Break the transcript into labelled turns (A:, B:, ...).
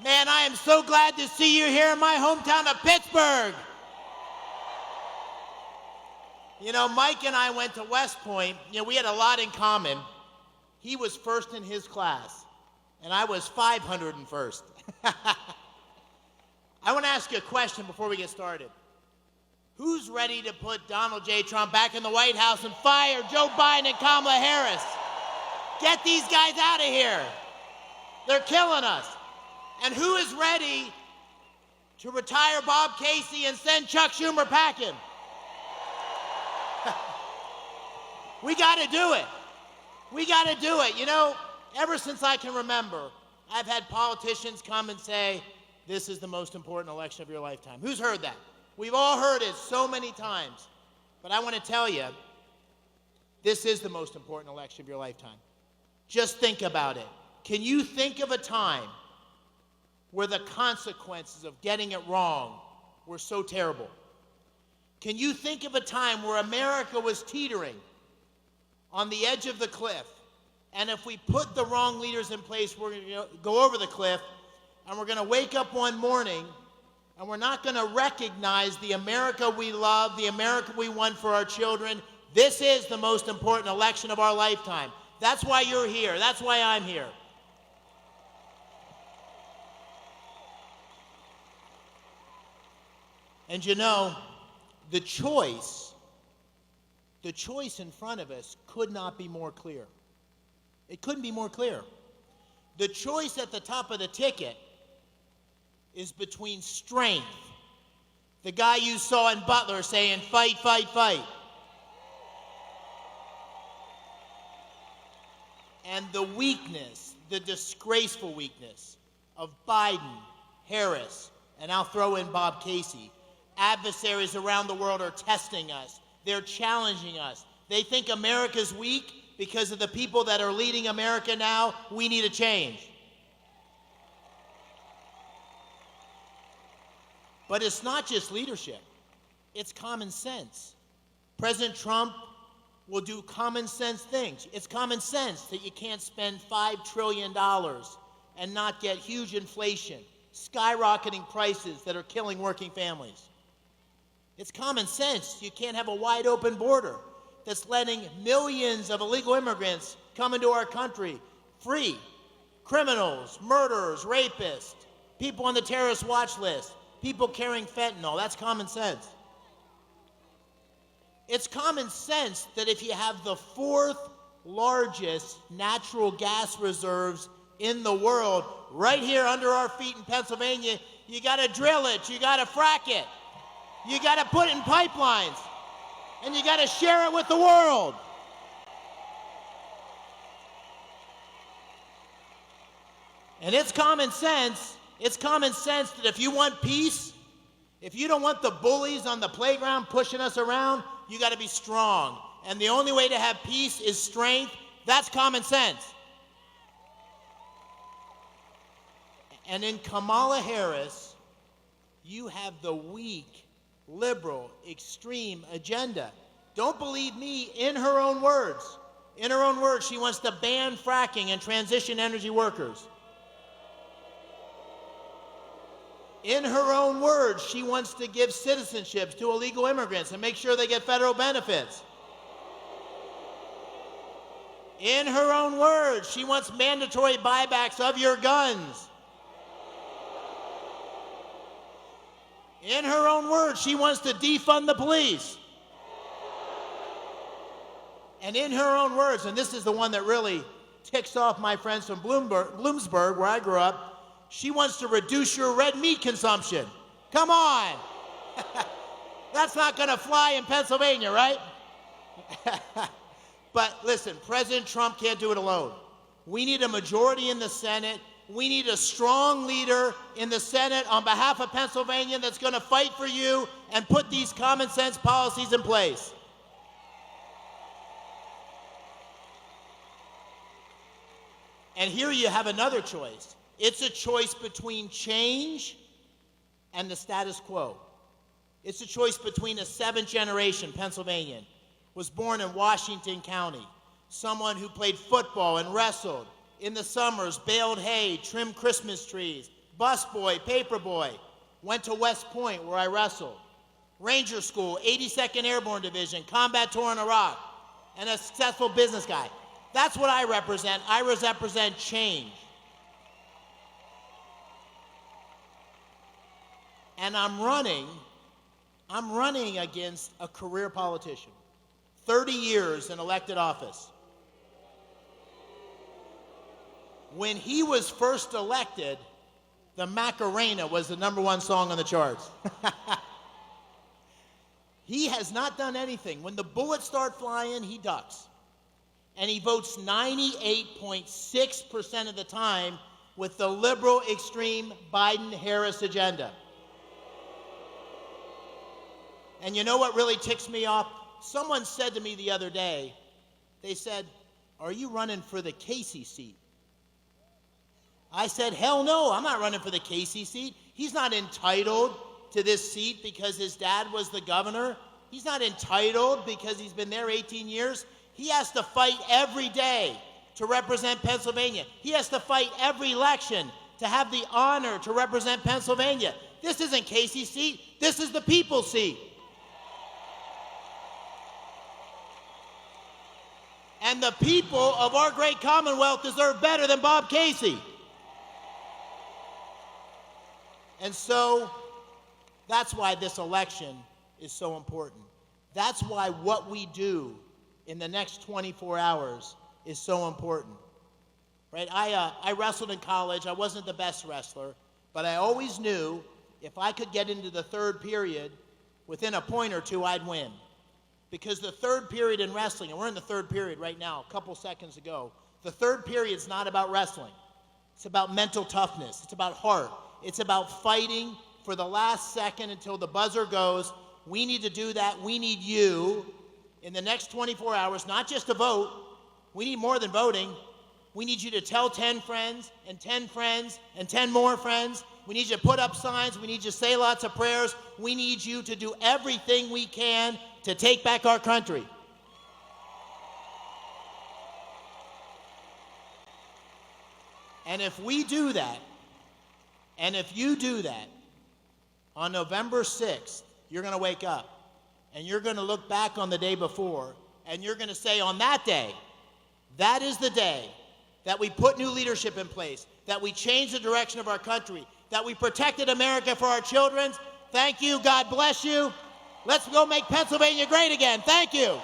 A: Man, I am so glad to see you here in my hometown of Pittsburgh. You know, Mike and I went to West Point. You know, we had a lot in common. He was first in his class, and I was 501st. I want to ask you a question before we get started. Who's ready to put Donald J. Trump back in the White House and fire Joe Biden and Kamala Harris? Get these guys out of here. They're killing us. And who is ready to retire Bob Casey and send Chuck Schumer packing? We got to do it. We got to do it. You know, ever since I can remember, I've had politicians come and say, this is the most important election of your lifetime. Who's heard that? We've all heard it so many times. But I want to tell you, this is the most important election of your lifetime. Just think about it. Can you think of a time where the consequences of getting it wrong were so terrible? Can you think of a time where America was teetering on the edge of the cliff, and if we put the wrong leaders in place, we're going to go over the cliff, and we're going to wake up one morning, and we're not going to recognize the America we love, the America we want for our children? This is the most important election of our lifetime. That's why you're here. That's why I'm here. And you know, the choice in front of us could not be more clear. It couldn't be more clear. The choice at the top of the ticket is between strength, the guy you saw in Butler saying, fight, fight, fight, and the weakness, the disgraceful weakness of Biden, Harris, and I'll throw in Bob Casey. Adversaries around the world are testing us. They're challenging us. They think America's weak because of the people that are leading America now. We need a change. But it's not just leadership. It's common sense. President Trump will do common sense things. It's common sense that you can't spend $5 trillion and not get huge inflation, skyrocketing prices that are killing working families. It's common sense you can't have a wide open border that's letting millions of illegal immigrants come into our country free. Criminals, murderers, rapists, people on the terrorist watch list, people carrying fentanyl. That's common sense. It's common sense that if you have the fourth largest natural gas reserves in the world right here under our feet in Pennsylvania, you got to drill it, you got to frack it. You got to put it in pipelines, and you got to share it with the world. And it's common sense that if you want peace, if you don't want the bullies on the playground pushing us around, you got to be strong. And the only way to have peace is strength. That's common sense. And in Kamala Harris, you have the weak, liberal, extreme agenda. Don't believe me, in her own words. In her own words, she wants to ban fracking and transition energy workers. In her own words, she wants to give citizenships to illegal immigrants and make sure they get federal benefits. In her own words, she wants mandatory buybacks of your guns. In her own words, she wants to defund the police. And in her own words, and this is the one that really ticks off my friends from Bloomsburg, where I grew up, she wants to reduce your red meat consumption. Come on. That's not going to fly in Pennsylvania, right? But listen, President Trump can't do it alone. We need a majority in the Senate. We need a strong leader in the Senate on behalf of Pennsylvania that's going to fight for you and put these common sense policies in place. And here you have another choice. It's a choice between change and the status quo. It's a choice between a seventh-generation Pennsylvanian, was born in Washington County, someone who played football and wrestled, in the summers baled hay, trimmed Christmas trees, busboy, paperboy, went to West Point where I wrestled, Ranger School, 82nd Airborne Division, combat tour in Iraq, and a successful business guy. That's what I represent. I represent change. And I'm running against a career politician, 30 years in elected office. When he was first elected, the Macarena was the #1 song on the charts. He has not done anything. When the bullets start flying, he ducks. And he votes 98.6% of the time with the liberal extreme Biden-Harris agenda. And you know what really ticks me off? Someone said to me the other day, they said, "Are you running for the Casey seat?" I said, "Hell no, I'm not running for the Casey seat. He's not entitled to this seat because his dad was the governor. He's not entitled because he's been there 18 years. He has to fight every day to represent Pennsylvania. He has to fight every election to have the honor to represent Pennsylvania. This isn't Casey's seat. This is the people's seat." And the people of our great Commonwealth deserve better than Bob Casey. And so that's why this election is so important. That's why what we do in the next 24 hours is so important. Right? I wrestled in college. I wasn't the best wrestler, but I always knew if I could get into the third period within a point or two, I'd win. Because the third period in wrestling, and we're in the third period right now, a couple seconds ago, the third period's not about wrestling. It's about mental toughness. It's about heart. It's about fighting for the last second until the buzzer goes. We need to do that. We need you in the next 24 hours, not just to vote. We need more than voting. We need you to tell 10 friends and 10 friends and 10 more friends. We need you to put up signs. We need you to say lots of prayers. We need you to do everything we can to take back our country. And if we do that, and if you do that, on November 6th, you're going to wake up, and you're going to look back on the day before, and you're going to say, on that day, that is the day that we put new leadership in place, that we changed the direction of our country, that we protected America for our children. Thank you. God bless you. Let's go make Pennsylvania great again. Thank you.